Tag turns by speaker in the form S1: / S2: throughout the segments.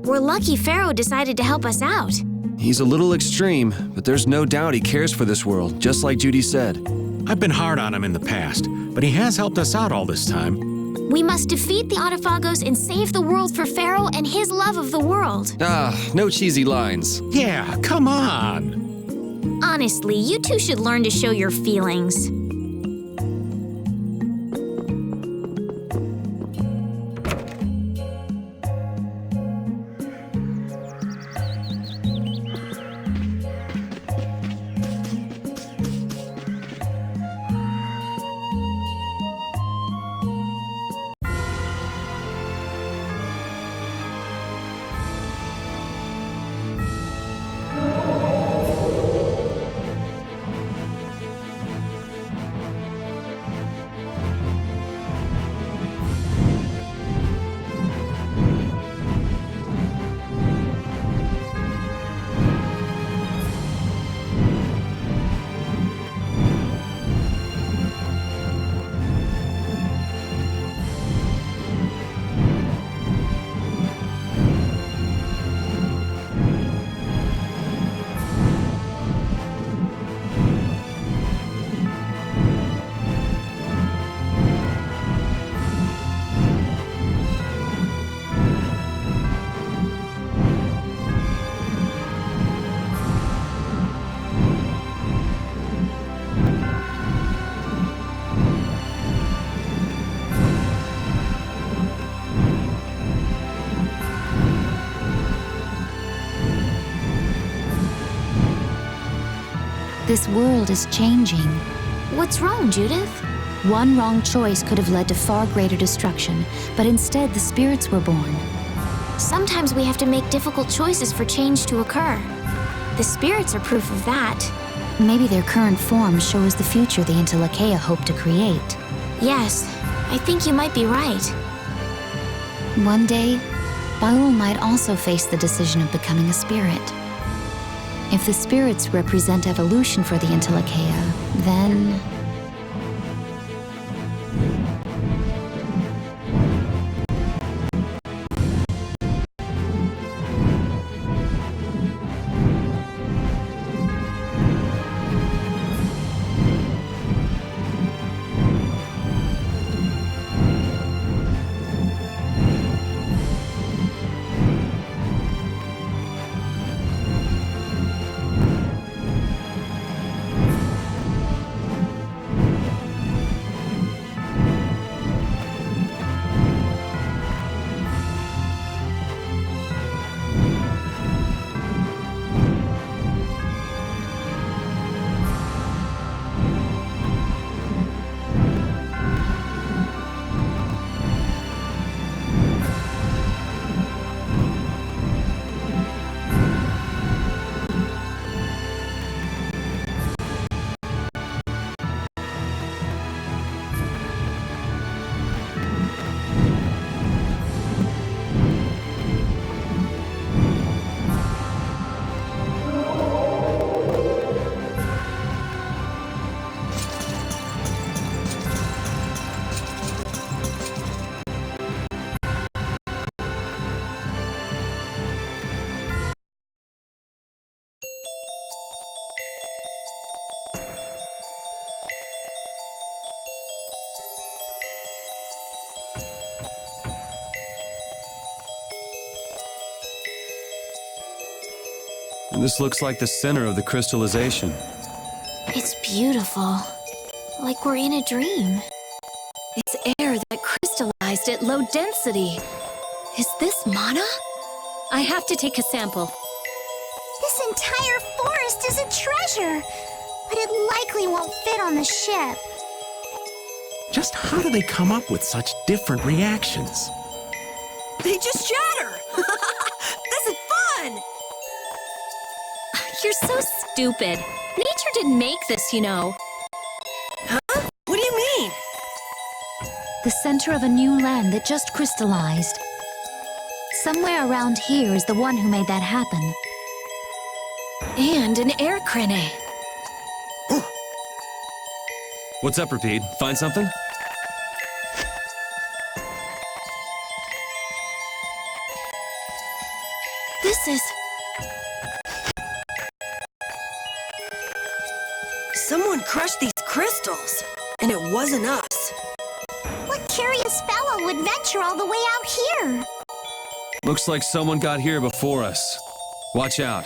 S1: We're lucky Pharaoh decided to help us out.
S2: He's a little extreme, but there's no doubt he cares for this world, just like Judy said.
S3: I've been hard on him in the past, but he has helped us out all this time.
S1: We must defeat the Autophagos and save the world for Pharaoh and his love of the world.
S2: Ah, no cheesy lines.
S3: Yeah, come on.
S1: Honestly, you two should learn to show your feelings.
S4: This world is changing.
S1: What's wrong, Judith?
S4: One wrong choice could have led to far greater destruction, but instead the spirits were born.
S1: Sometimes we have to make difficult choices for change to occur. The spirits are proof of that.
S4: Maybe their current form shows the future the Intellicheia hope to create.
S1: Yes, I think you might be right.
S4: One day, Baul might also face the decision of becoming a spirit. If the spirits represent evolution for the Intellicheia, then...
S2: And this looks like the center of the crystallization.
S1: It's beautiful. Like we're in a dream.
S5: It's air that crystallized at low density. Is this mana? I have to take a sample.
S6: This entire forest is a treasure, but it likely won't fit on the ship.
S3: Just how do they come up with such different reactions?
S5: They just shatter! This is fun! You're so stupid. Nature didn't make this, you know. Huh? What do you mean?
S4: The center of a new land that just crystallized. Somewhere around here is the one who made that happen.
S5: And an air crane.
S2: What's up, Rapide? Find something?
S5: This is...
S7: Someone crushed these crystals, and it wasn't us.
S6: What curious fellow would venture all the way out here?
S2: Looks like someone got here before us. Watch out.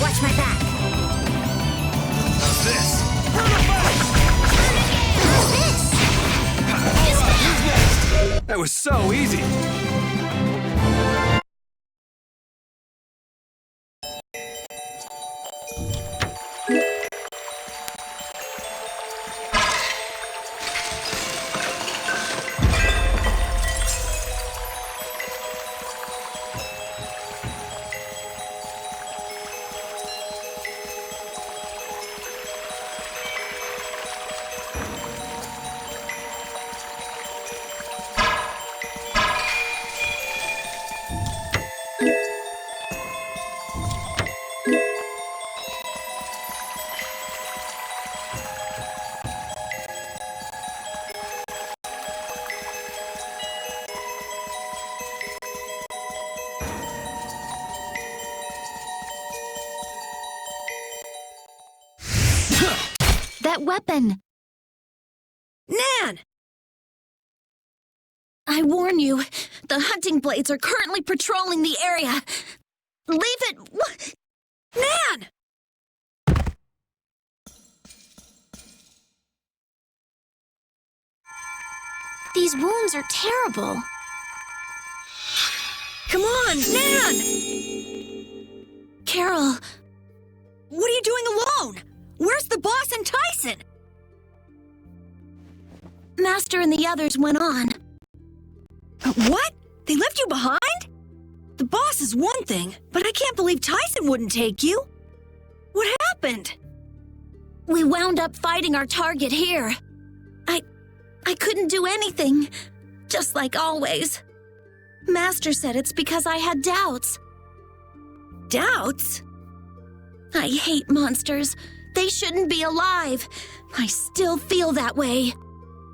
S1: Watch my back.
S2: How's this?
S6: How's this?
S2: That was so easy.
S4: That weapon!
S7: Nan!
S5: I warn you, the hunting blades are currently patrolling the area. Leave it...
S7: Nan!
S1: These wounds are terrible.
S7: Come on, Nan!
S5: Carol,
S7: What are you doing alone? Where's the boss and Tyson?
S5: Master and the others went on.
S7: What? They left you behind? The boss is one thing, but I can't believe Tyson wouldn't take you. What happened?
S5: We wound up fighting our target here. I couldn't do anything, just like always. Master said it's because I had doubts.
S7: Doubts?
S5: I hate monsters. They shouldn't be alive. I still feel that way.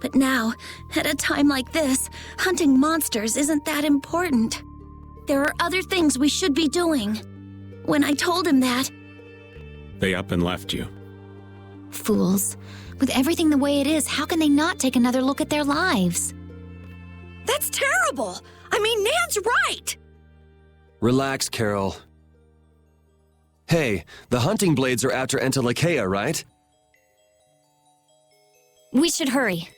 S5: But now, at a time like this, hunting monsters isn't that important. There are other things we should be doing. When I told him that,
S3: They up and left you.
S4: Fools. With everything the way it is, how can they not take another look at their lives?
S7: That's terrible! I mean, Nan's right!
S2: Relax, Carol. Hey, the hunting blades are after Entelekea, right?
S1: We should hurry.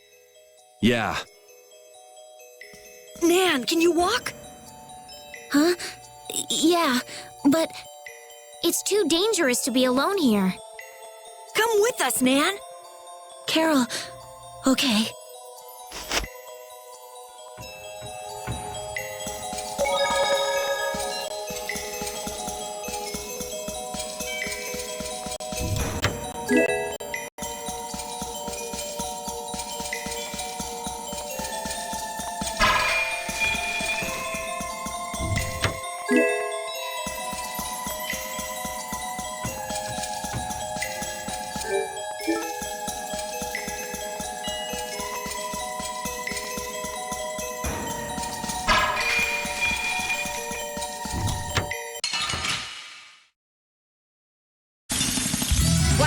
S2: Yeah.
S7: Nan, can you walk?
S5: huh? Yeah, but
S1: It's too dangerous to be alone here.
S7: Come with us, Nan!
S5: Carol, okay.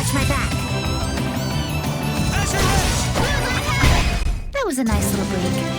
S6: Watch my back.
S4: That was a nice little break.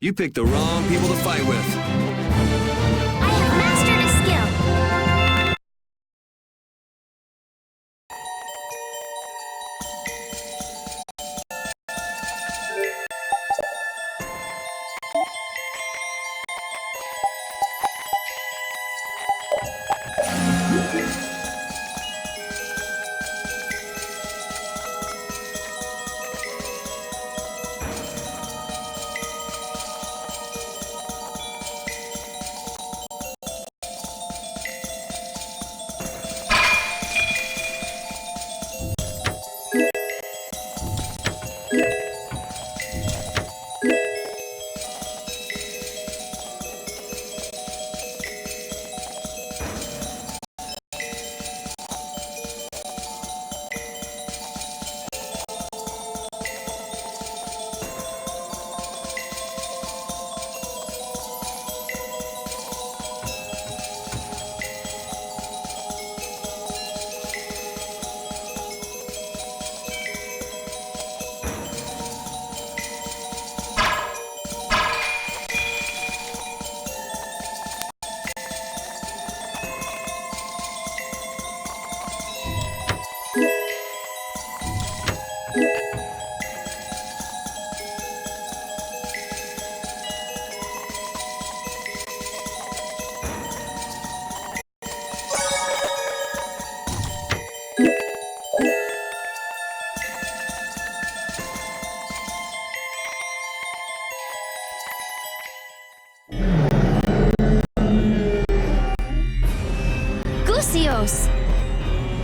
S2: You picked the wrong people to fight with.
S6: I have mastered a skill.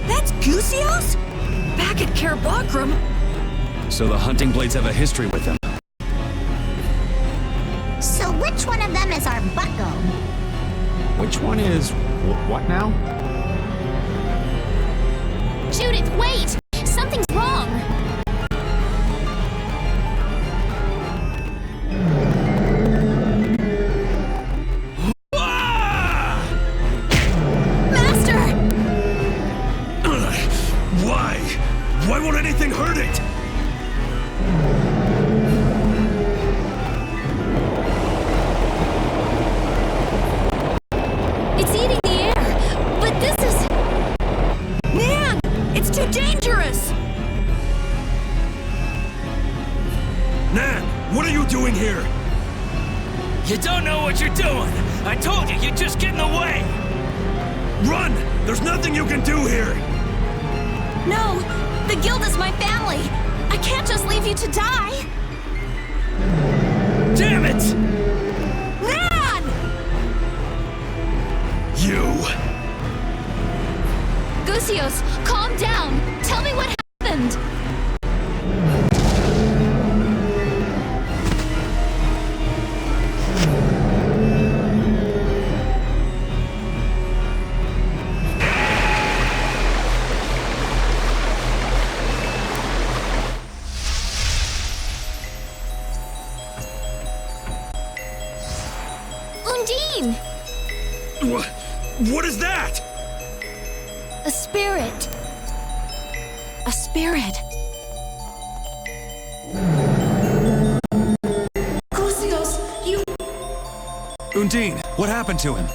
S7: That's Gusios? Back at Kerabakram?
S2: So the hunting blades have a history with them.
S6: So which one of them is our bucko?
S3: Which one is what now?
S1: Judith, wait! Something's wrong!
S7: Master!
S8: Why? Why won't anything hurt it?
S1: It's eating the air! But this is...
S7: Man! It's too dangerous!
S8: Nan, what are you doing here?
S9: You don't know what you're doing! I told you, you'd just get in the way!
S8: Run! There's nothing you can do here!
S5: No! The guild is my family! I can't just leave you to die!
S8: Damn it!
S5: Nan!
S8: You!
S1: Gusios, calm down! Tell me what happened!
S8: What is that?
S1: A spirit. A spirit.
S10: Lucius, you...
S2: Undine, what happened to him?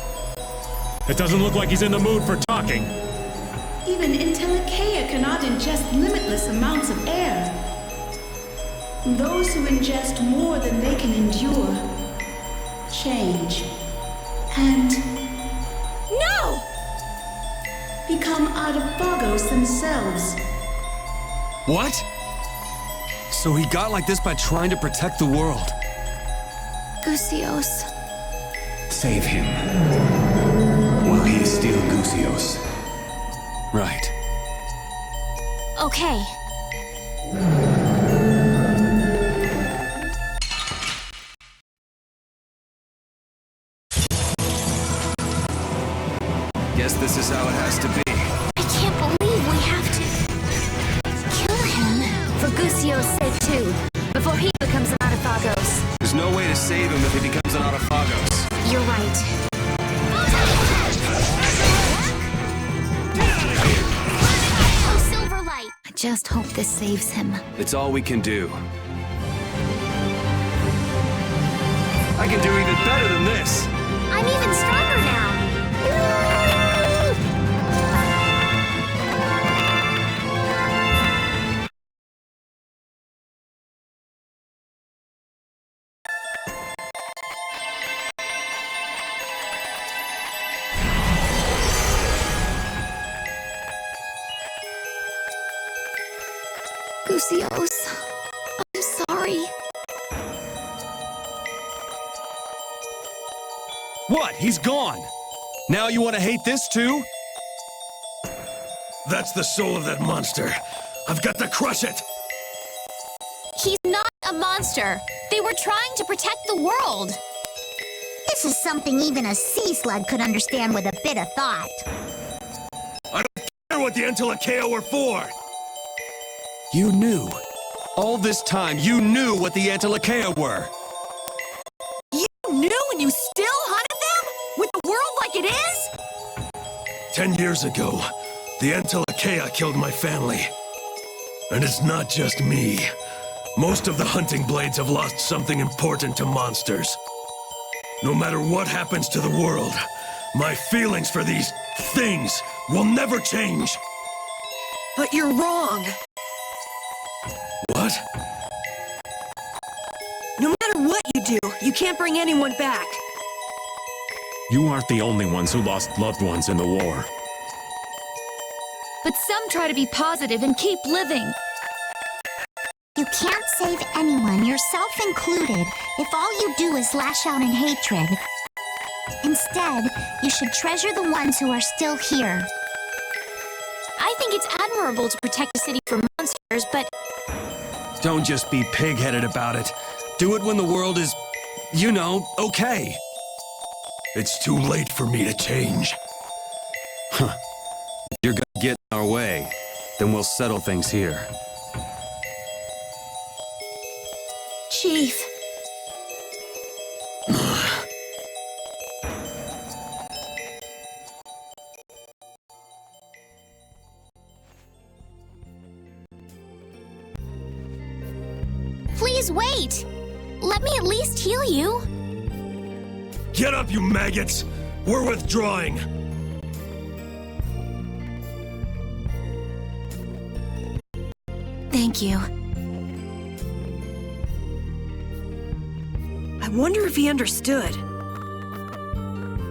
S3: It doesn't look like he's in the mood for talking.
S10: Even Intellicaea cannot ingest limitless amounts of air. Those who ingest more than they can endure change and
S5: No!
S10: become autophagos themselves.
S2: What? So he got like this by trying to protect the world.
S1: Gusios.
S11: Save him. While he is still Gusios.
S2: Right.
S1: Okay.
S2: Guess this is how it has to be.
S1: I can't believe we have to kill him.
S4: For Gusio's sake, too, before he becomes an Autophagos.
S2: There's no way to save him if he becomes an Autophagos.
S1: You're right. Oh, silver light.
S4: I just hope this saves him.
S2: It's all we can do. I can do even better than this.
S1: I'm even stronger now.
S4: Gusios, I'm sorry.
S2: What? He's gone. Now you want to hate this too?
S8: That's the soul of that monster. I've got to crush it!
S1: He's not a monster. They were trying to protect the world.
S6: This is something even a sea slug could understand with a bit of thought.
S8: I don't care what the Intellicaea were for!
S2: You knew. All this time, you knew what the Intellicaea were.
S7: You knew and you still hunted them? With the world like it is?
S8: 10 years ago, the Intellicaea killed my family. And it's not just me. Most of the hunting blades have lost something important to monsters. No matter what happens to the world, my feelings for these things will never change.
S7: But you're wrong.
S8: What?
S7: No matter what you do, you can't bring anyone back.
S3: You aren't the only ones who lost loved ones in the war.
S4: But some try to be positive and keep living.
S6: You can't save anyone, yourself included, if all you do is lash out in hatred. Instead, you should treasure the ones who are still here.
S1: I think it's admirable to protect the city from monsters, but
S2: Don't just be pig-headed about it. Do it when the world is, you know, okay.
S8: It's too late for me to change.
S2: Huh. If you're gonna get in our way, then we'll settle things here.
S5: Chief.
S1: please wait. Let me at least heal you.
S8: Get up, you maggots! We're withdrawing!
S5: Thank you.
S7: I wonder if he understood.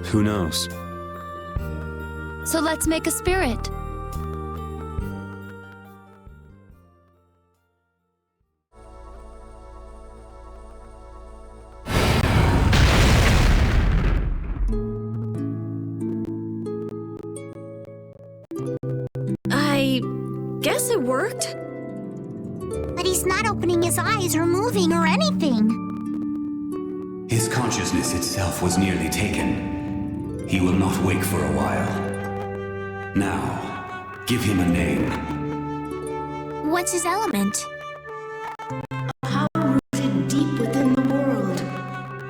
S2: Who knows?
S4: So let's make a spirit.
S5: I guess it worked.
S6: But he's not opening his eyes or moving or anything.
S11: His consciousness itself was nearly taken. He will not wake for a while. Now, give him a name.
S1: What's his element?
S10: Power rooted deep within the world.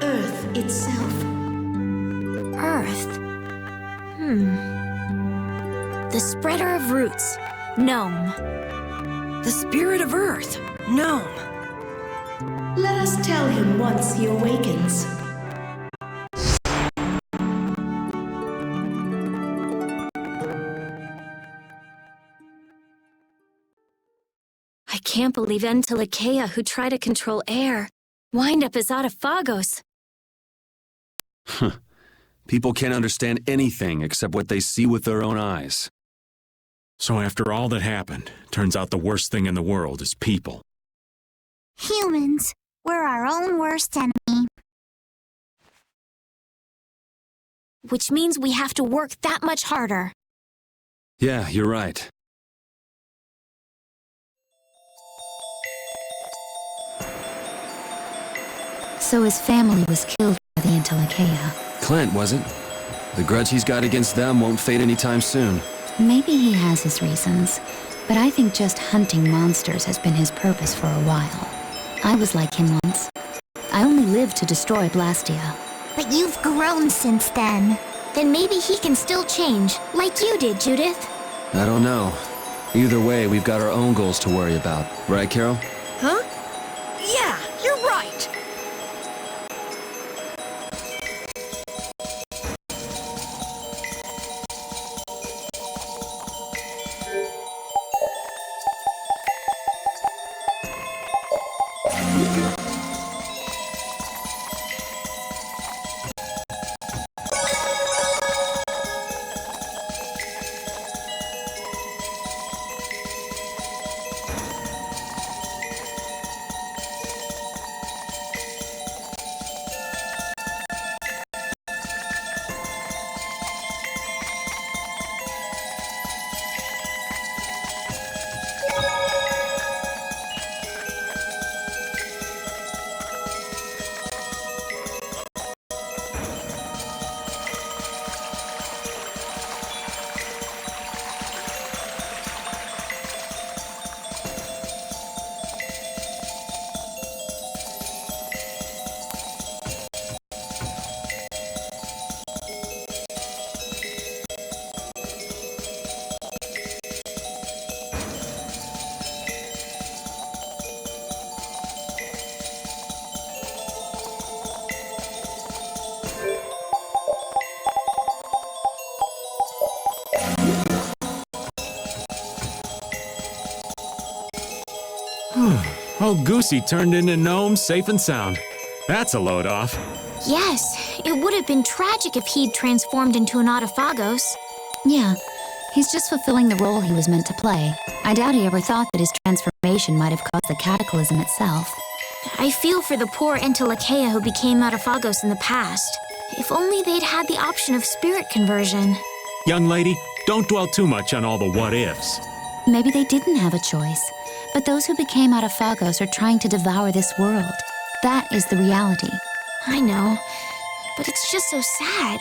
S10: Earth itself.
S1: Earth. The spreader of roots. Gnome.
S7: The spirit of Earth. Gnome.
S10: Let us tell him once he awakens.
S5: I can't believe Entelekea, who try to control air, wind up as Autophagos.
S2: People can't understand anything except what they see with their own eyes.
S3: So after all that happened, turns out the worst thing in the world is people.
S6: Humans, we're our own worst enemy.
S1: Which means we have to work that much harder.
S2: Yeah, you're right.
S4: So his family was killed by the Entelekea.
S2: Clint, was it? The grudge he's got against them won't fade anytime soon.
S4: Maybe he has his reasons, but I think just hunting monsters has been his purpose for a while. I was like him once. I only lived to destroy Blastia.
S6: But you've grown since then.
S1: Then maybe he can still change, like you did, Judith.
S2: I don't know. Either way, we've got our own goals to worry about. Right, Carol?
S7: Huh? Yeah, you're right.
S3: Old Goosey turned into Gnome safe and sound. That's a load off.
S1: Yes, it would have been tragic if he'd transformed into an Autophagos.
S4: Yeah, he's just fulfilling the role he was meant to play. I doubt he ever thought that his transformation might have caused the cataclysm itself.
S1: I feel for the poor Entelekea who became Autophagos in the past. If only they'd had the option of spirit conversion.
S3: Young lady, don't dwell too much on all the what-ifs.
S4: Maybe they didn't have a choice, but those who became Autophagos are trying to devour this world. That is the reality.
S1: I know, but it's just so sad.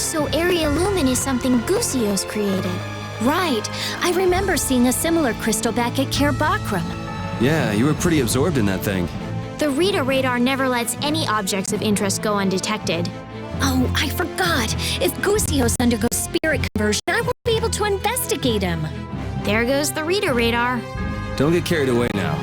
S1: So Area Lumen is something Gusios created.
S4: Right. I remember seeing a similar crystal back at Cair Bakram.
S2: Yeah, you were pretty absorbed in that thing.
S1: The Rita radar never lets any objects of interest go undetected.
S4: Oh, I forgot. If Gusios undergoes spirit conversion, I won't be able to investigate him.
S1: There goes the Rita radar.
S2: Don't get carried away now.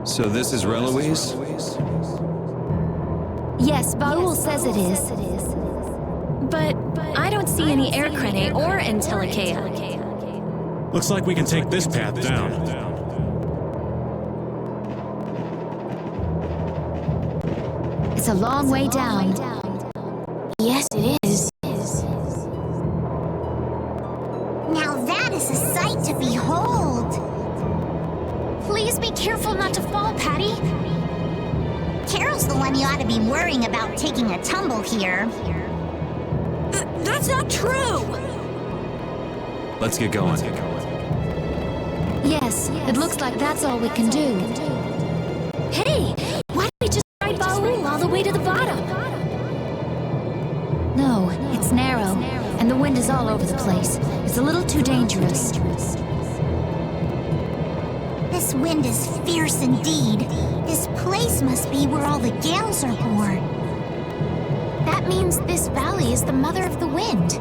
S2: So this is Reloise?
S4: Yes, Baul says it is. But I don't see any air crene or Entelikeia.
S3: Looks like we can take this path down.
S4: It's a long way down.
S1: Yes, it is.
S6: Now that is a sight to behold.
S1: Please be careful not to fall, Patty.
S6: Carol's the one you ought to be worrying about taking a tumble here.
S7: That's not true!
S2: Let's get going.
S4: Yes, it looks like that's all we can do. Hey, why don't we just ride Baul all the way to the bottom? No, it's narrow, and the wind is all over the place. It's a little too dangerous.
S6: This wind is fierce indeed. This place must be where all the gales are born.
S1: That means this valley is the mother of the wind.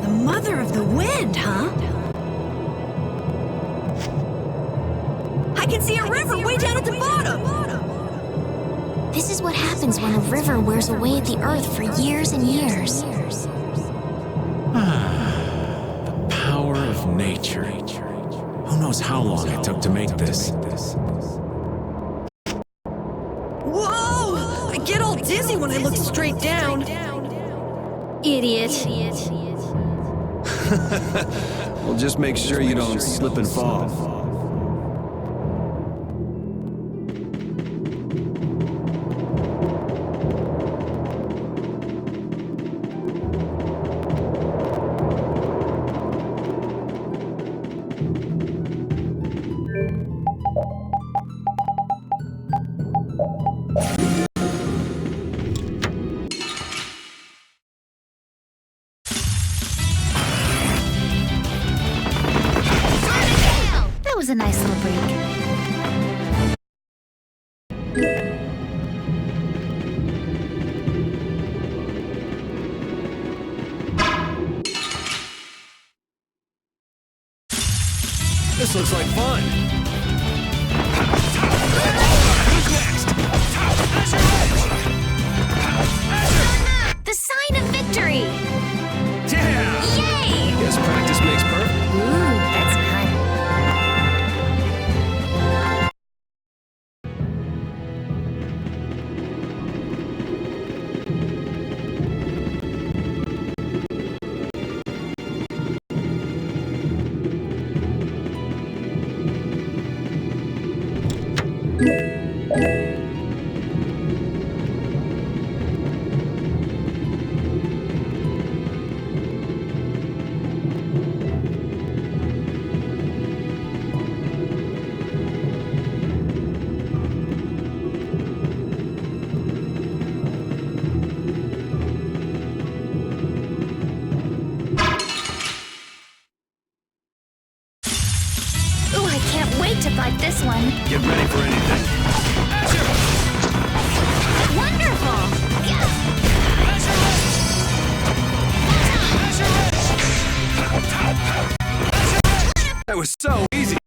S7: The mother of the wind, huh? I can see a river way down at the bottom!
S1: This is what happens when a river wears away at the earth for years and years.
S3: The power of nature. Who knows how long it took to make this?
S7: Whoa! I get all dizzy when I look straight down.
S4: Idiot.
S2: Well, just make sure you don't slip and fall.
S4: That was a nice little break.
S2: This looks like fun.
S9: Who's next?
S1: The sign of victory!
S2: Yeah!
S1: Yay!
S2: Guess practice makes perfect.
S1: Ooh, that's nice. wait to fight this one.
S2: Get ready for anything.
S1: Wonderful!
S2: That was so easy.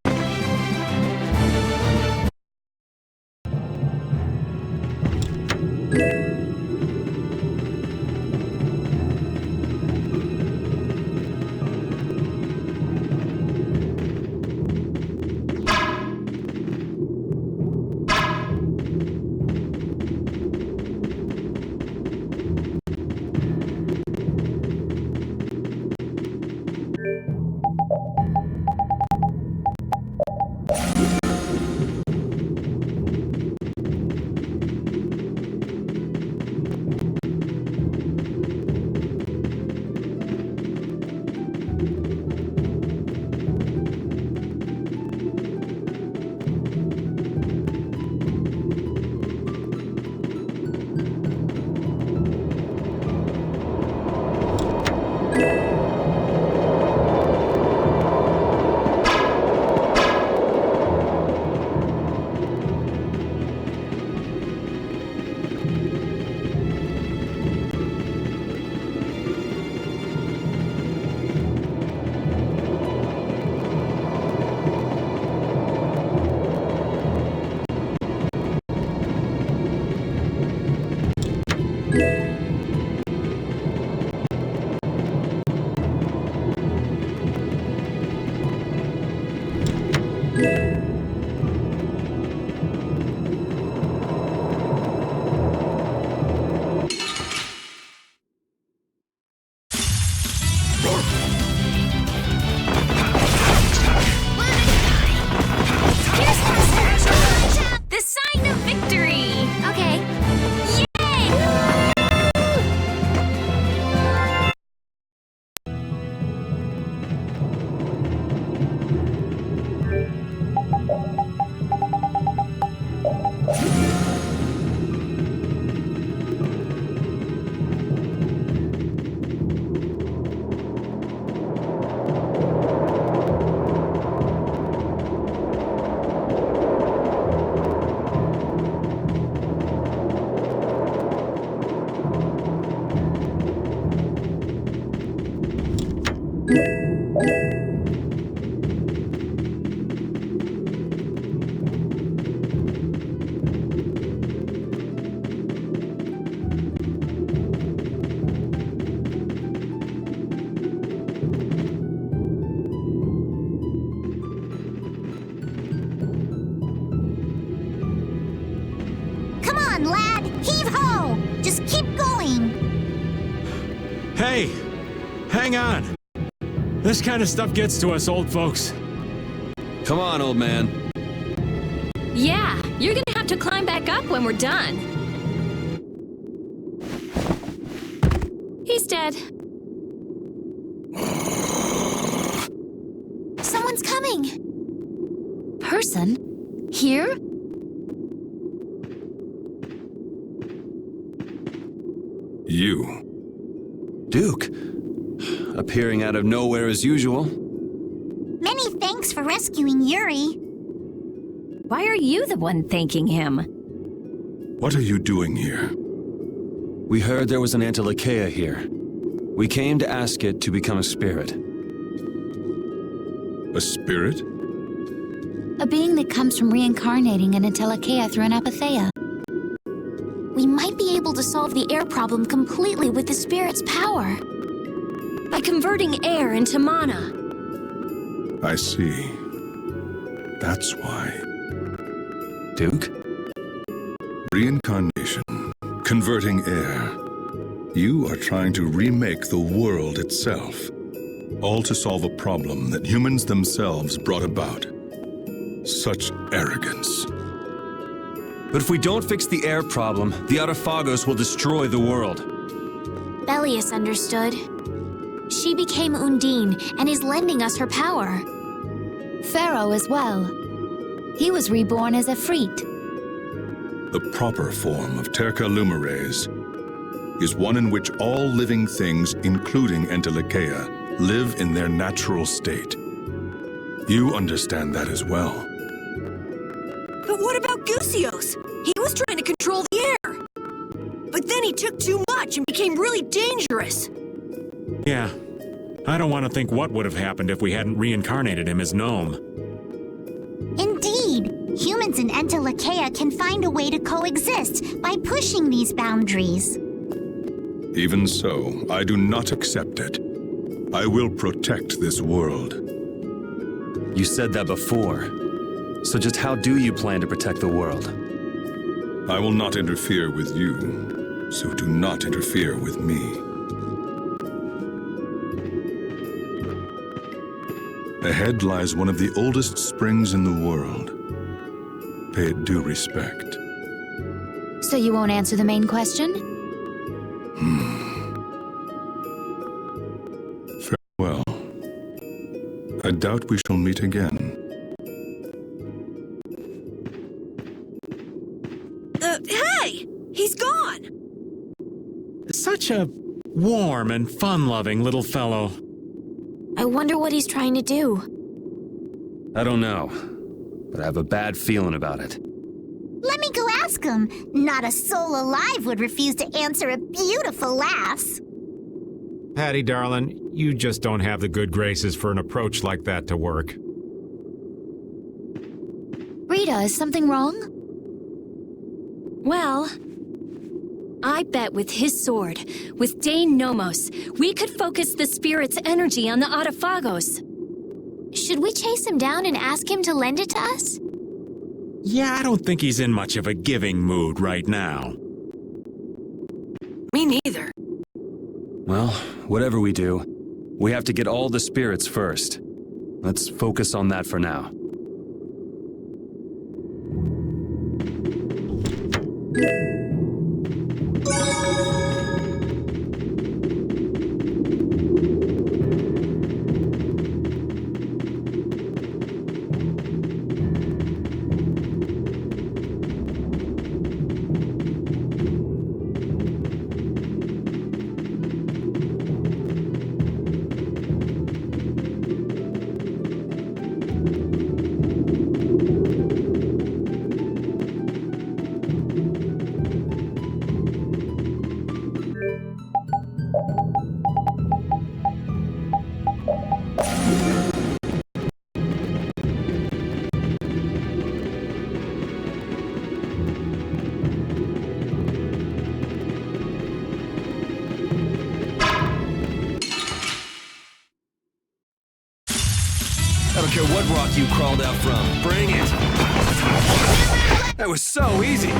S1: The sign of victory! Okay. Yay!
S6: Come on, lad! Heave-ho! Just keep going!
S3: Hey! Hang on! This kind of stuff gets to us old folks.
S2: Come on, old man.
S1: Yeah, you're gonna have to climb back up when we're done. He's dead.
S4: Someone's coming! Person? Here?
S8: You.
S2: Duke. Appearing out of nowhere as usual.
S6: Many thanks for rescuing Yuri.
S5: Why are you the one thanking him?
S8: What are you doing here?
S2: We heard there was an Antilocheia here. We came to ask it to become a spirit.
S8: A spirit?
S4: A being that comes from reincarnating an Entelocheia through an apatheia.
S1: We might be able to solve the air problem completely with the spirit's power. By converting air into mana.
S8: I see. That's why.
S2: Duke?
S8: Reincarnation. Converting air. You are trying to remake the world itself. All to solve a problem that humans themselves brought about. Such arrogance.
S2: But if we don't fix the air problem, the Autophagos will destroy the world.
S1: Belius understood. She became Undine and is lending us her power.
S4: Pharaoh as well. He was reborn as a Efreet.
S8: The proper form of Terca Lumires is one in which all living things, including Entelocheia, live in their natural state. You understand that as well.
S7: Gusios. He was trying to control the air. But then he took too much and became really dangerous.
S3: Yeah. I don't want to think what would have happened if we hadn't reincarnated him as Gnome.
S6: Indeed, humans in Entelekea can find a way to coexist by pushing these boundaries.
S12: Even so, I do not accept it. I will protect this world.
S2: You said that before. So just how do you plan to protect the world?
S12: I will not interfere with you, so do not interfere with me. Ahead lies one of the oldest springs in the world. Pay it due respect.
S4: So you won't answer the main question?
S12: Farewell. I doubt we shall meet again.
S7: Hey! He's gone!
S3: Such a warm and fun-loving little fellow.
S1: I wonder what he's trying to do.
S2: I don't know, but I have a bad feeling about it.
S6: Let me go ask him. Not a soul alive would refuse to answer a beautiful lass.
S3: Patty, darling, you just don't have the good graces for an approach like that to work.
S4: Rita, is something wrong?
S1: Well, I bet with his sword, with Dane Nomos, we could focus the spirit's energy on the Autophagos. Should we chase him down and ask him to lend it to us?
S3: Yeah, I don't think he's in much of a giving mood right now.
S7: Me neither.
S2: Well, whatever we do, we have to get all the spirits first. Let's focus on that for now. I don't care what rock you crawled out from. Bring it! That was so easy!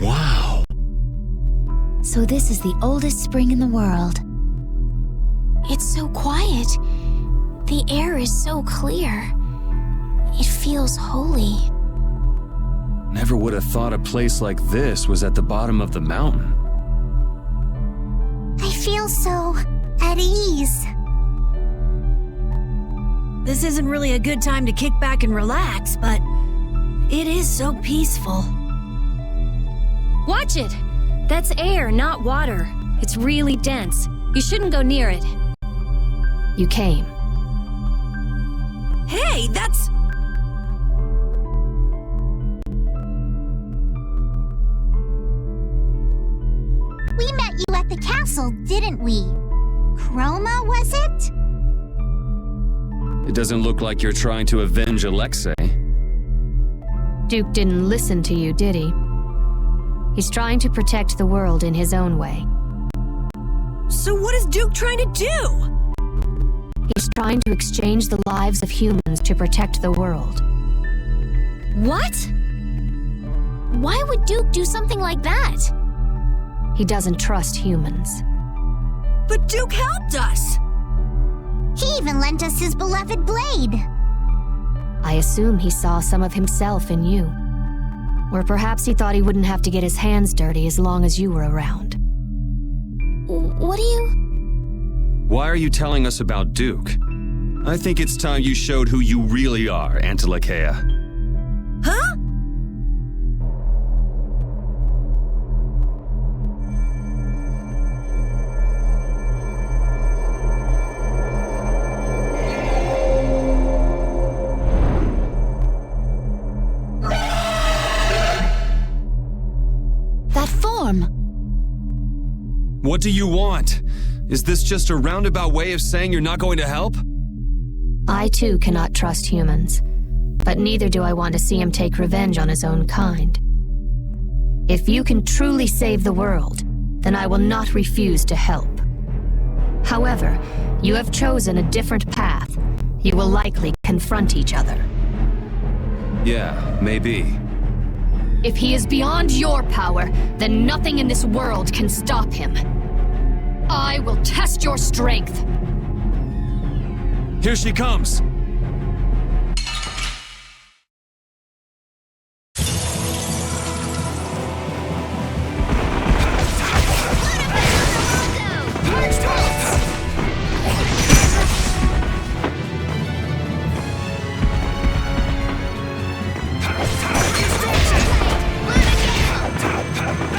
S3: Wow!
S4: So this is the oldest spring in the world.
S1: It's so quiet. The air is so clear. It feels holy.
S2: Never would have thought a place like this was at the bottom of the mountain.
S6: I feel so at ease.
S7: This isn't really a good time to kick back and relax, but it is so peaceful.
S1: Watch it! That's air, not water. It's really dense. You shouldn't go near it.
S4: You came.
S7: Hey, that's...
S6: We met you at the castle, didn't we? Chroma, was it?
S2: It doesn't look like you're trying to avenge Alexei.
S4: Duke didn't listen to you, did he? He's trying to protect the world in his own way.
S7: So what is Duke trying to do?
S4: He's trying to exchange the lives of humans to protect the world.
S1: What? Why would Duke do something like that?
S4: He doesn't trust humans.
S7: But Duke helped us!
S6: He even lent us his beloved blade.
S4: I assume he saw some of himself in you. Or perhaps he thought he wouldn't have to get his hands dirty as long as you were around.
S1: What do you...
S2: Why are you telling us about Duke? I think it's time you showed who you really are, Antilakea.
S7: Huh?
S4: That form!
S2: What do you want? Is this just a roundabout way of saying you're not going to help?
S4: I too cannot trust humans, but neither do I want to see him take revenge on his own kind. If you can truly save the world, then I will not refuse to help. However, you have chosen a different path. You will likely confront each other.
S2: Yeah, maybe.
S4: If he is beyond your power, then nothing in this world can stop him. I will test your strength.
S2: Here she comes!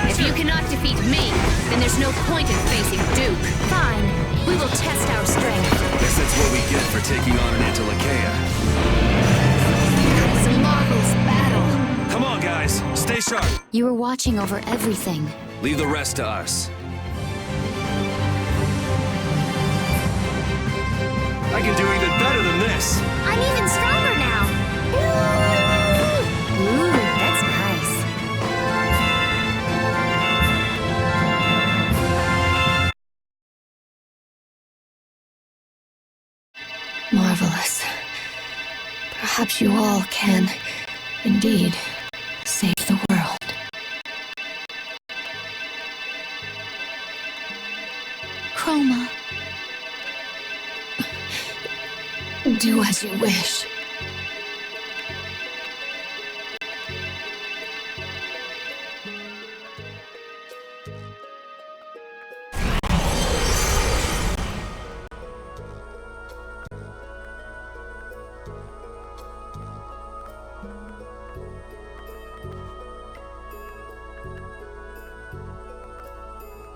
S4: If you cannot defeat me, then there's no point in facing Duke.
S1: Fine. We will test our strength.
S2: Guess that's what we get for taking on an Antilakea.
S4: It's a marvelous battle.
S2: Come on, guys. Stay sharp.
S4: You were watching over everything.
S2: Leave the rest to us. I can do even better than this.
S1: I'm even stronger now.
S4: Ooh, that's nice. Marvelous. Perhaps you all can, indeed, save the world.
S6: Chroma.
S4: Do as you wish.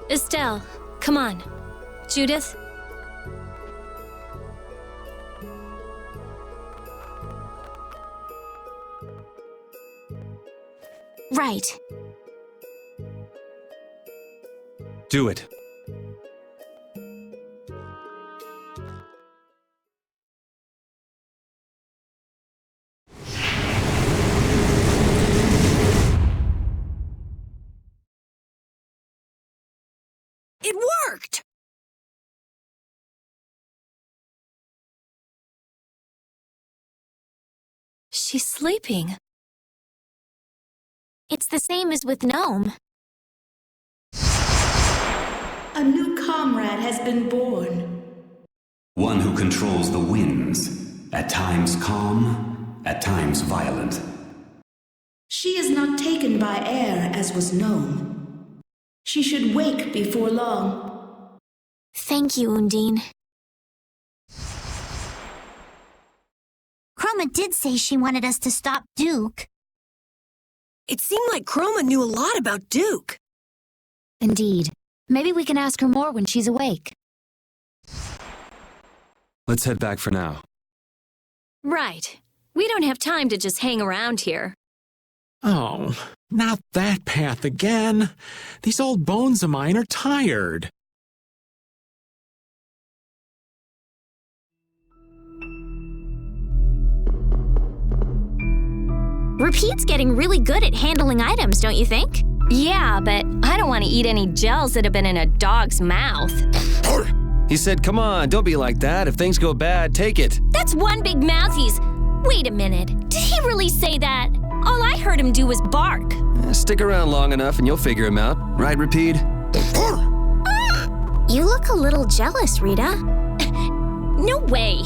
S1: Estelle, come on. Judith?
S6: Right.
S2: Do it.
S7: It worked!
S1: She's sleeping. It's the same as with Gnome.
S10: A new comrade has been born.
S11: One who controls the winds, at times calm, at times violent.
S10: She is not taken by air as was known. She should wake before long.
S1: Thank you, Undine.
S6: Chroma did say she wanted us to stop Duke.
S7: It seemed like Chroma knew a lot about Duke.
S4: Indeed. Maybe we can ask her more when she's awake.
S2: Let's head back for now.
S1: Right. We don't have time to just hang around here.
S3: Oh, not that path again. These old bones of mine are tired.
S1: Repeat's getting really good at handling items, don't you think? Yeah, but I don't want to eat any gels that have been in a dog's mouth.
S2: He said, come on, don't be like that. If things go bad, take it.
S1: That's one big mouthpiece. Wait a minute. Did he really say that? All I heard him do was bark.
S2: Stick around long enough and you'll figure him out. Right, Rapide?
S5: You look a little jealous, Rita.
S1: No way.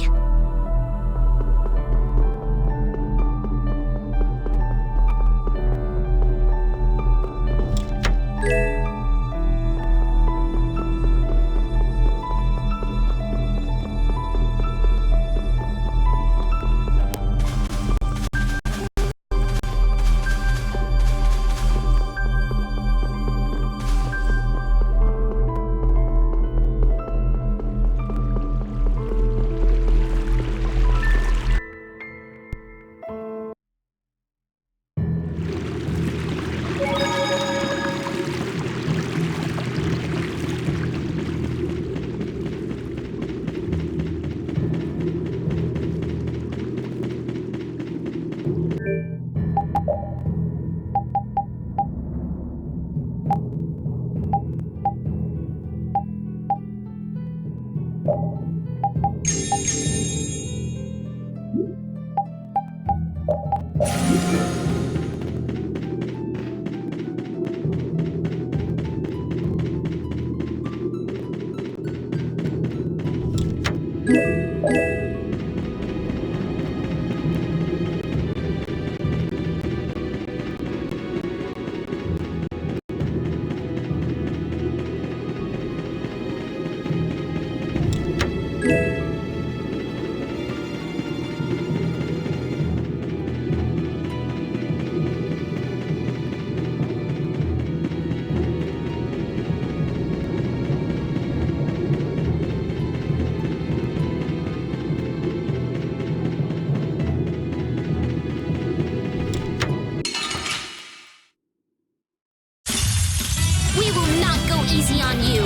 S1: Easy on you.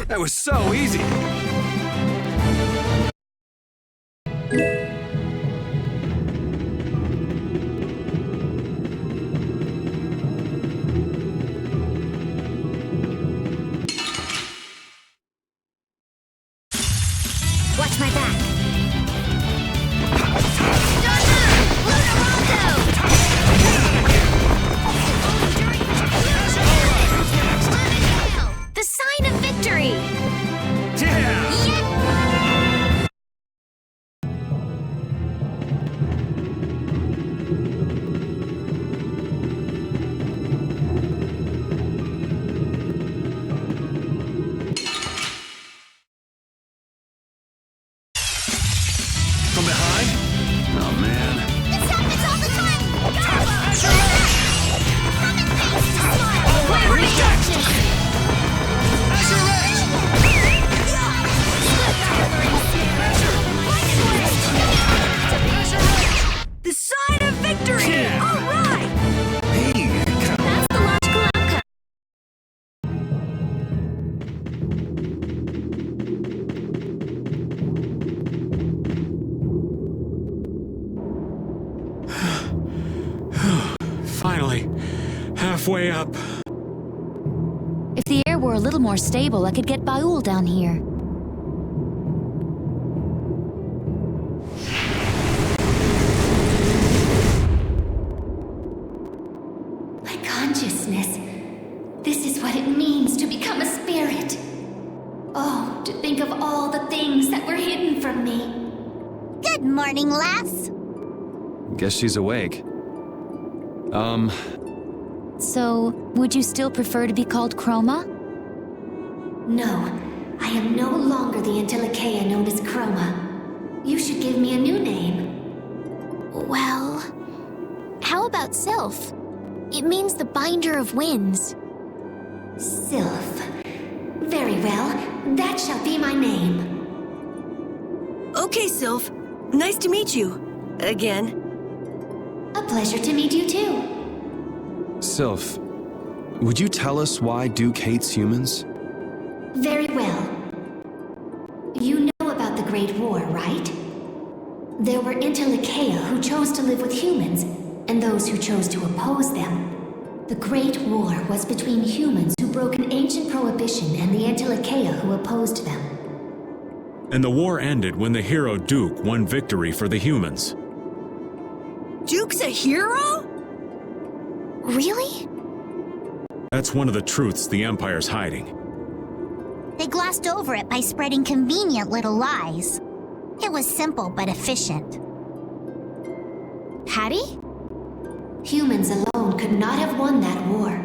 S2: That was so easy.
S1: Watch my back. The sign of victory! Yeah!
S2: From behind? Oh, man.
S1: This happens all the time! Come and rejection!
S7: The sign of victory! Yeah. All right!
S2: Hey,
S1: that's the logical outcome.
S3: Finally, halfway up.
S4: If the air were a little more stable, I could get Baul down here.
S1: My consciousness. This is what it means to become a spirit. Oh, to think of all the things that were hidden from me.
S6: Good morning, lass.
S2: Guess she's awake.
S4: So, would you still prefer to be called Chroma?
S1: No, I am no longer the Antilocheia known as Chroma. You should give me a new name.
S5: Well, how about Sylph? It means the binder of winds.
S1: Sylph. Very well, that shall be my name.
S7: Okay, Sylph. Nice to meet you. Again.
S1: A pleasure to meet you too.
S2: Sylph, would you tell us why Duke hates humans?
S1: Very well. You know about the Great War, right? There were Antilocheia who chose to live with humans,
S4: and those who chose to oppose them. The Great War was between humans who broke an ancient prohibition and the Antilocheia who opposed them.
S3: And the war ended when the hero Duke won victory for the humans.
S7: Duke's a hero?
S6: Really?
S3: That's one of the truths the Empire's hiding.
S6: They glossed over it by spreading convenient little lies. It was simple but efficient.
S4: Patty? Humans alone could not have won that war.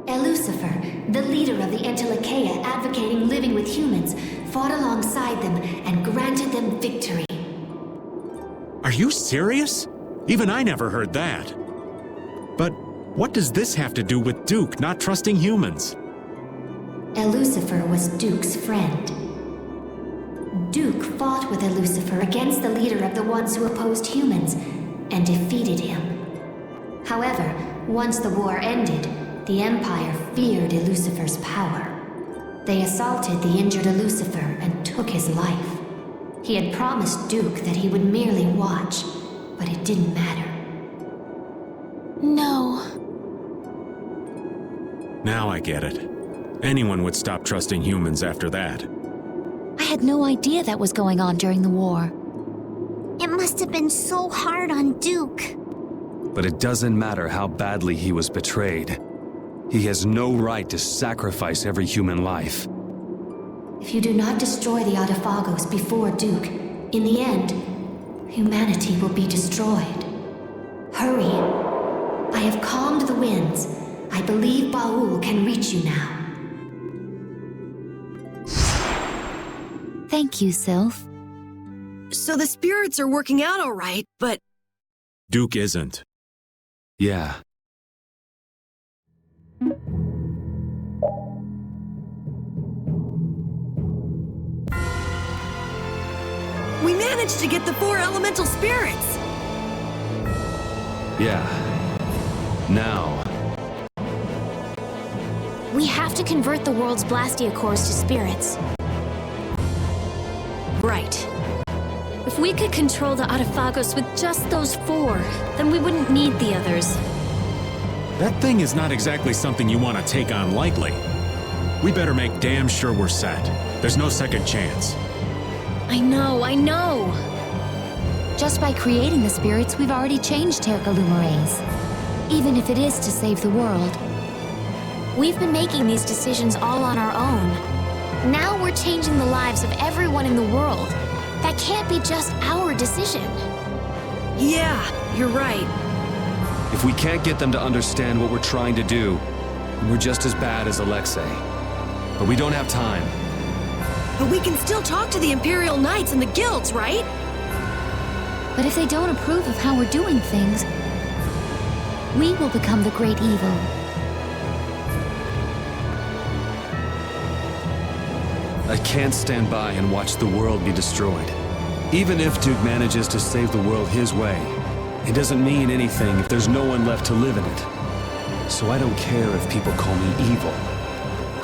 S4: Lucifer, the leader of the Antilocheia advocating living with humans, fought alongside them and granted them victory.
S3: Are you serious? Even I never heard that. But what does this have to do with Duke not trusting humans?
S4: Lucifer was Duke's friend. Duke fought with Lucifer against the leader of the ones who opposed humans, and defeated him. However, once the war ended, the Empire feared Lucifer's power. They assaulted the injured Lucifer and took his life. He had promised Duke that he would merely watch, but it didn't matter.
S1: No.
S3: Now I get it. Anyone would stop trusting humans after that.
S1: I had no idea that was going on during the war.
S6: It must have been so hard on Duke.
S2: But it doesn't matter how badly he was betrayed. He has no right to sacrifice every human life.
S4: If you do not destroy the Autophagos before Duke, in the end, humanity will be destroyed. Hurry. I have calmed the winds. I believe Baul can reach you now.
S1: Thank you, Sylph.
S7: So the spirits are working out all right, but...
S3: Duke isn't.
S2: Yeah.
S7: We managed to get the 4 elemental spirits!
S2: Yeah. Now.
S1: We have to convert the world's Blastia cores to spirits.
S7: Right.
S1: If we could control the Autophagos with just those 4, then we wouldn't need the others.
S3: That thing is not exactly something you want to take on lightly. We better make damn sure we're set. There's no second chance.
S1: I know. Just by creating the spirits, we've already changed Terca Lumireis. Even if it is to save the world. We've been making these decisions all on our own. Now we're changing the lives of everyone in the world. That can't be just our decision.
S7: Yeah, you're right.
S2: If we can't get them to understand what we're trying to do, we're just as bad as Alexei. But we don't have time.
S7: But we can still talk to the Imperial Knights and the guilds, right?
S1: But if they don't approve of how we're doing things, we will become the great evil.
S2: I can't stand by and watch the world be destroyed. Even if Duke manages to save the world his way, it doesn't mean anything if there's no one left to live in it. So I don't care if people call me evil.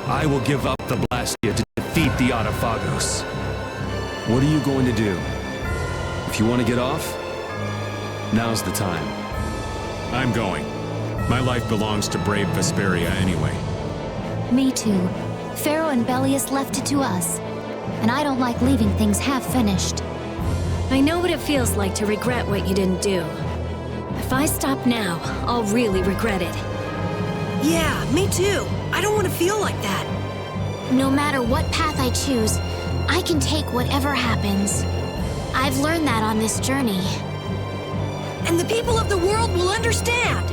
S2: I will give up the Blastia to defeat the Autophagos. What are you going to do? If you want to get off, now's the time.
S3: I'm going. My life belongs to brave Vesperia anyway.
S1: Me too. Pharaoh and Bellius left it to us. And I don't like leaving things half-finished.
S13: I know what it feels like to regret what you didn't do. If I stop now, I'll really regret it.
S7: Yeah, me too. I don't want to feel like that.
S1: No matter what path I choose, I can take whatever happens. I've learned that on this journey.
S7: And the people of the world will understand.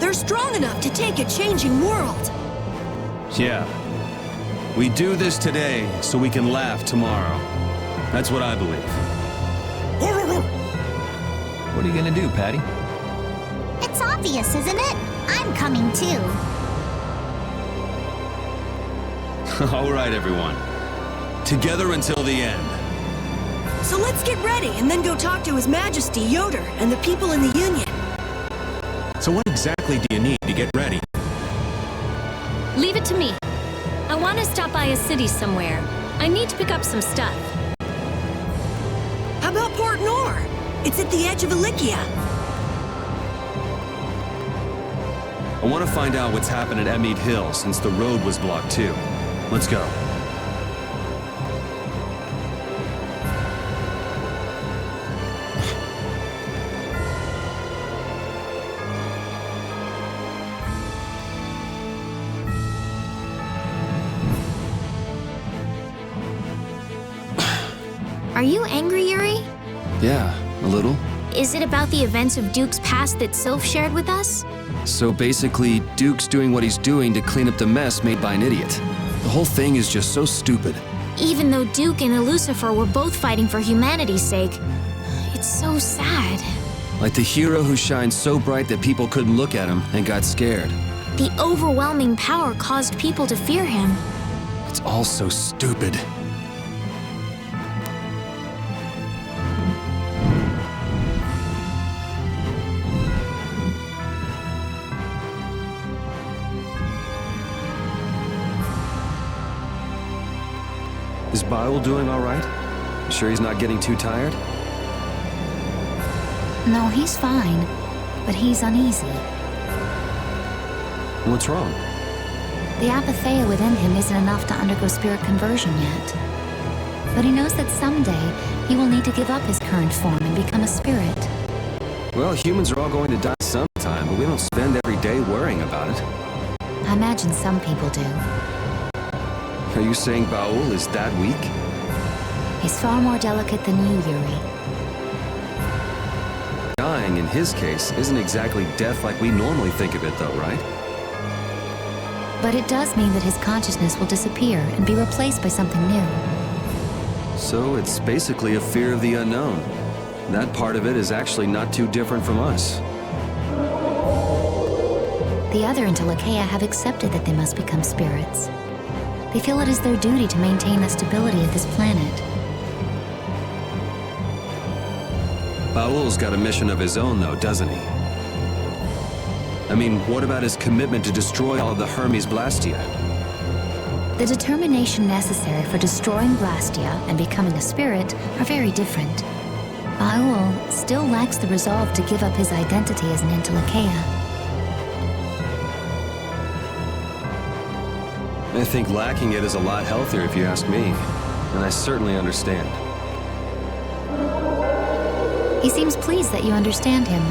S7: They're strong enough to take a changing world.
S2: Yeah. We do this today so we can laugh tomorrow. That's what I believe.
S14: What are you gonna do, Patty?
S6: It's obvious, isn't it? I'm coming too.
S2: All right, everyone. Together until the end.
S7: So let's get ready and then go talk to His Majesty Yoder and the people in the Union.
S3: So what exactly do you need to get ready?
S13: Leave it to me. I want to stop by a city somewhere. I need to pick up some stuff.
S7: How about Port Nor? It's at the edge of Ilikia.
S2: I want to find out what's happened at Emmead Hill since the road was blocked too. Let's go.
S1: Are you angry, Yuri?
S2: Yeah, a little.
S1: Is it about the events of Duke's past that Sylph shared with us?
S2: So basically, Duke's doing what he's doing to clean up the mess made by an idiot. The whole thing is just so stupid.
S1: Even though Duke and Lucifer were both fighting for humanity's sake, it's so sad.
S2: Like the hero who shined so bright that people couldn't look at him and got scared.
S1: The overwhelming power caused people to fear him.
S2: It's all so stupid. Is Baul doing all right? You sure he's not getting too tired?
S6: No, he's fine, but he's uneasy.
S2: What's wrong?
S6: The apatheia within him isn't enough to undergo spirit conversion yet. But he knows that someday he will need to give up his current form and become a spirit.
S2: Well, humans are all going to die sometime, but we don't spend every day worrying about it.
S6: I imagine some people do.
S2: Are you saying Baul is that weak?
S6: He's far more delicate than you, Yuri.
S2: Dying, in his case, isn't exactly death like we normally think of it, though, right?
S6: But it does mean that his consciousness will disappear and be replaced by something new.
S2: So it's basically a fear of the unknown. That part of it is actually not too different from us.
S6: The other Intellicheia have accepted that they must become spirits. They feel it is their duty to maintain the stability of this planet.
S2: Baul's got a mission of his own, though, doesn't he? I mean, what about his commitment to destroy all of the Hermes Blastia?
S6: The determination necessary for destroying Blastia and becoming a spirit are very different. Baul still lacks the resolve to give up his identity as an Intellicheia.
S2: I think lacking it is a lot healthier if you ask me, and I certainly understand.
S6: He seems pleased that you understand him.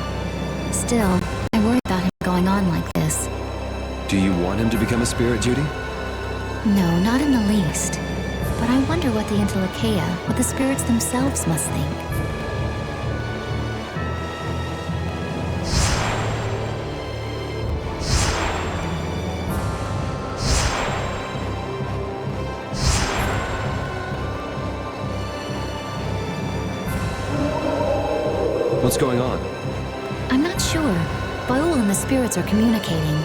S6: Still, I worry about him going on like this.
S2: Do you want him to become a spirit, Judy?
S6: No, not in the least. But I wonder what the Intellicheia, what the spirits themselves must think.
S2: What's going on?
S6: I'm not sure. Baul and the spirits are communicating.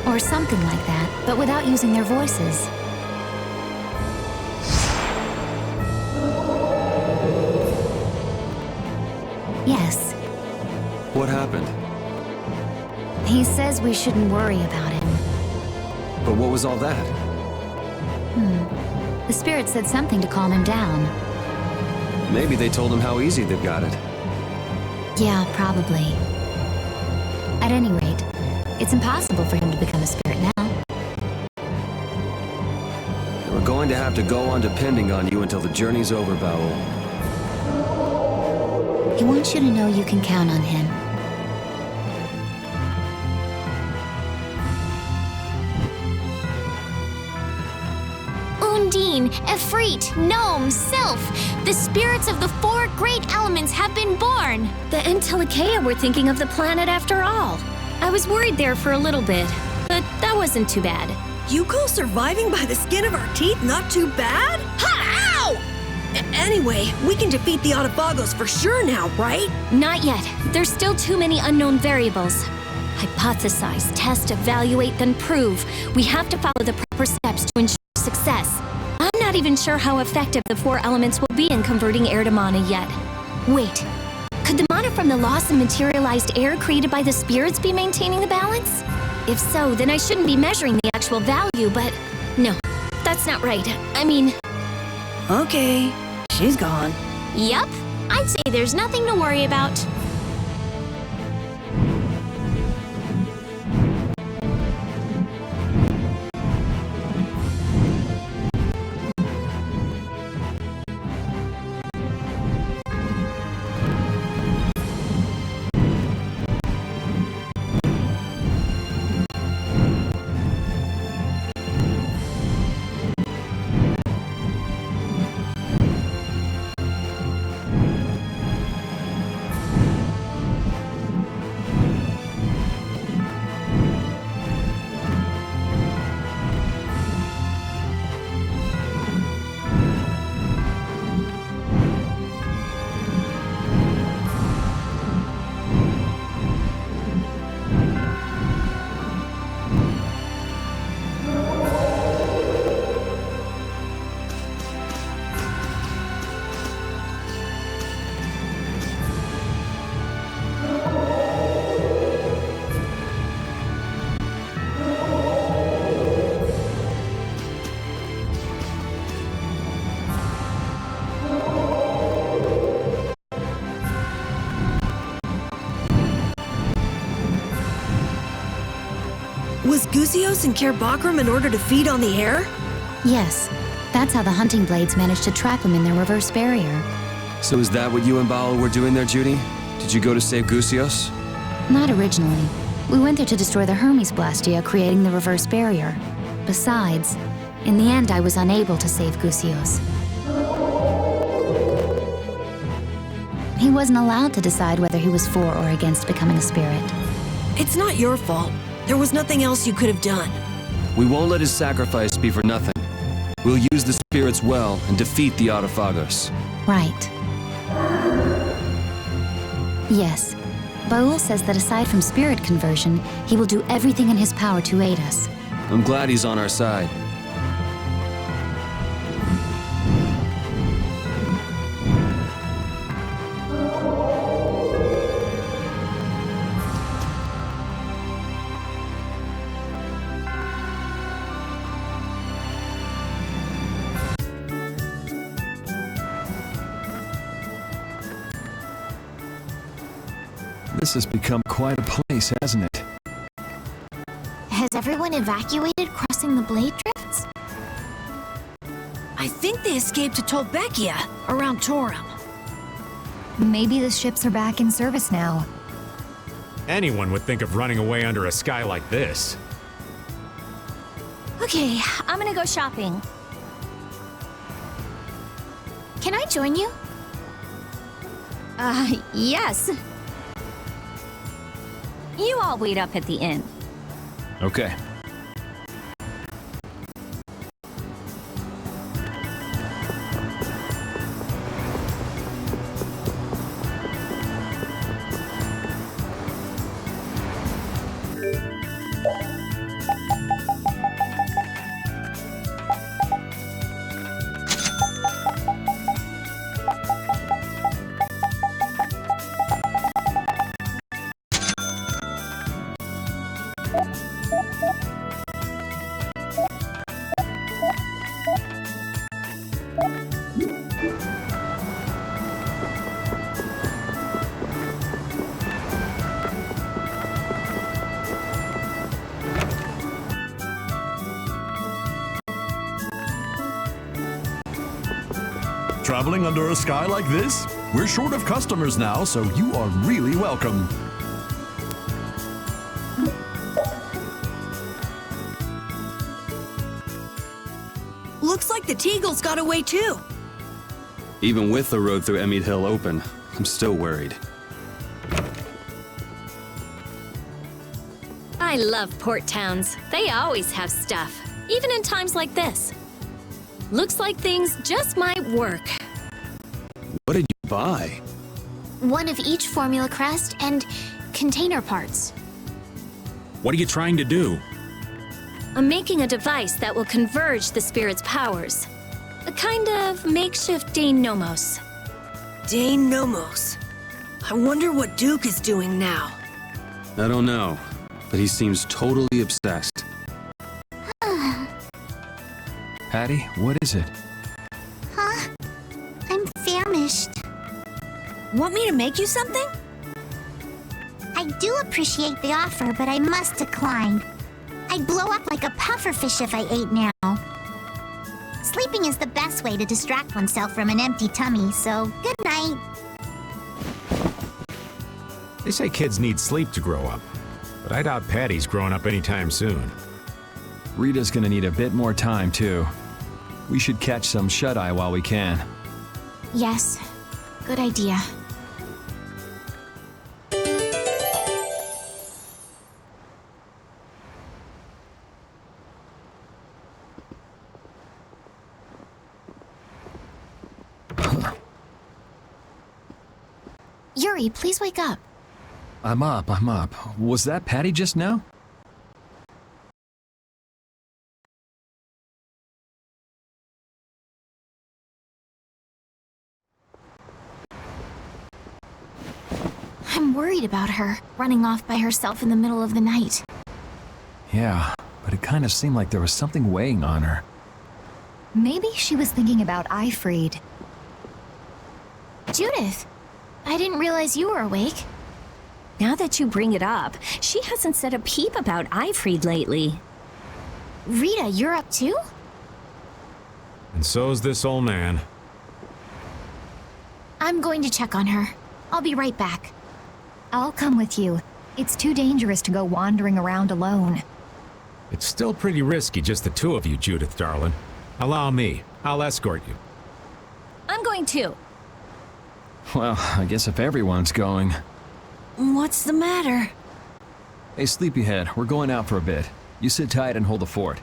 S6: Or something like that, but without using their voices. Yes.
S2: What happened?
S6: He says we shouldn't worry about him.
S2: But what was all that?
S6: The spirit said something to calm him down.
S2: Maybe they told him how easy they've got it.
S6: Yeah, probably. At any rate, it's impossible for him to become a spirit now.
S2: We're going to have to go on depending on you until the journey's over, Baul.
S6: He wants you to know you can count on him.
S1: Undine, Efreet, Gnome, Sylph, the spirits of the four great elements have been born. The Intellicheia were thinking of the planet after all. I was worried there for a little bit, but that wasn't too bad.
S7: You call surviving by the skin of our teeth not too bad? Ha! Ow! Anyway, we can defeat the Autophagos for sure now, right?
S1: Not yet. There's still too many unknown variables. Hypothesize, test, evaluate, then prove. We have to follow the proper steps to ensure success. I'm not even sure how effective the four elements will be in converting air to mana yet. Wait, could the mana from the lost and materialized air created by the spirits be maintaining the balance? If so, then I shouldn't be measuring the actual value, but no, that's not right. I mean...
S7: Okay, she's gone.
S1: Yup, I'd say there's nothing to worry about.
S7: Was Gusios in Caer Bakram in order to feed on the air?
S4: Yes, that's how the hunting blades managed to trap him in their reverse barrier.
S2: So is that what you and Baal were doing there, Judy? Did you go to save Gusios?
S4: Not originally. We went there to destroy the Hermes Blastia, creating the reverse barrier. Besides, in the end I was unable to save Gusios. He wasn't allowed to decide whether he was for or against becoming a spirit.
S7: It's not your fault. There was nothing else you could have done.
S2: We won't let his sacrifice be for nothing. We'll use the spirits well and defeat the Autophagos.
S4: Right. Yes. Baul says that aside from spirit conversion, he will do everything in his power to aid us.
S2: I'm glad he's on our side.
S14: This has become quite a place, hasn't it?
S6: Has everyone evacuated crossing the blade drifts?
S7: I think they escaped to Tolbekia, around Torum.
S4: Maybe the ships are back in service now.
S3: Anyone would think of running away under a sky like this.
S1: Okay, I'm gonna go shopping.
S6: Can I join you?
S1: Yes. You all wait up at the inn.
S14: Okay.
S15: Traveling under a sky like this? We're short of customers now, so you are really welcome.
S7: Looks like the Teagles got away too.
S2: Even with the road through Emmett Hill open, I'm still worried.
S13: I love port towns. They always have stuff, even in times like this. Looks like things just might work.
S2: What did you buy?
S6: One of each formula crest and container parts.
S3: What are you trying to do?
S13: I'm making a device that will converge the spirit's powers. A kind of makeshift Dane Nomos.
S7: Dane Nomos. I wonder what Duke is doing now.
S2: I don't know, but he seems totally obsessed.
S14: Patty, what is it?
S6: Huh? I'm famished.
S7: Want me to make you something?
S6: I do appreciate the offer, but I must decline. I'd blow up like a pufferfish if I ate now. Sleeping is the best way to distract oneself from an empty tummy, so good night.
S3: They say kids need sleep to grow up, but I doubt Patty's growing up anytime soon.
S14: Rita's gonna need a bit more time, too. We should catch some shut-eye while we can.
S6: Yes, good idea. Yuri, please wake up.
S14: I'm up. Was that Patty just now?
S6: I'm worried about her, running off by herself in the middle of the night.
S14: Yeah, but it kind of seemed like there was something weighing on her.
S4: Maybe she was thinking about
S1: Now that you bring it up, she hasn't said a peep about Eifried lately.
S6: Rita, you're up too?
S3: And so's this old man.
S6: I'm going to check on her. I'll be right back.
S4: I'll come with you. It's too dangerous to go wandering around alone.
S3: It's still pretty risky, just the two of you, Judith, darling. Allow me. I'll escort you.
S1: I'm going too.
S14: Well, I guess if everyone's going...
S7: What's the matter?
S14: Hey, Sleepyhead, we're going out for a bit. You sit tight and hold the fort.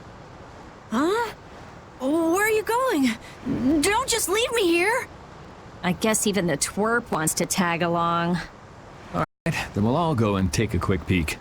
S7: Huh? Where are you going? Don't just leave me here!
S1: I guess even the twerp wants to tag along.
S14: All right, then we'll all go and take a quick peek.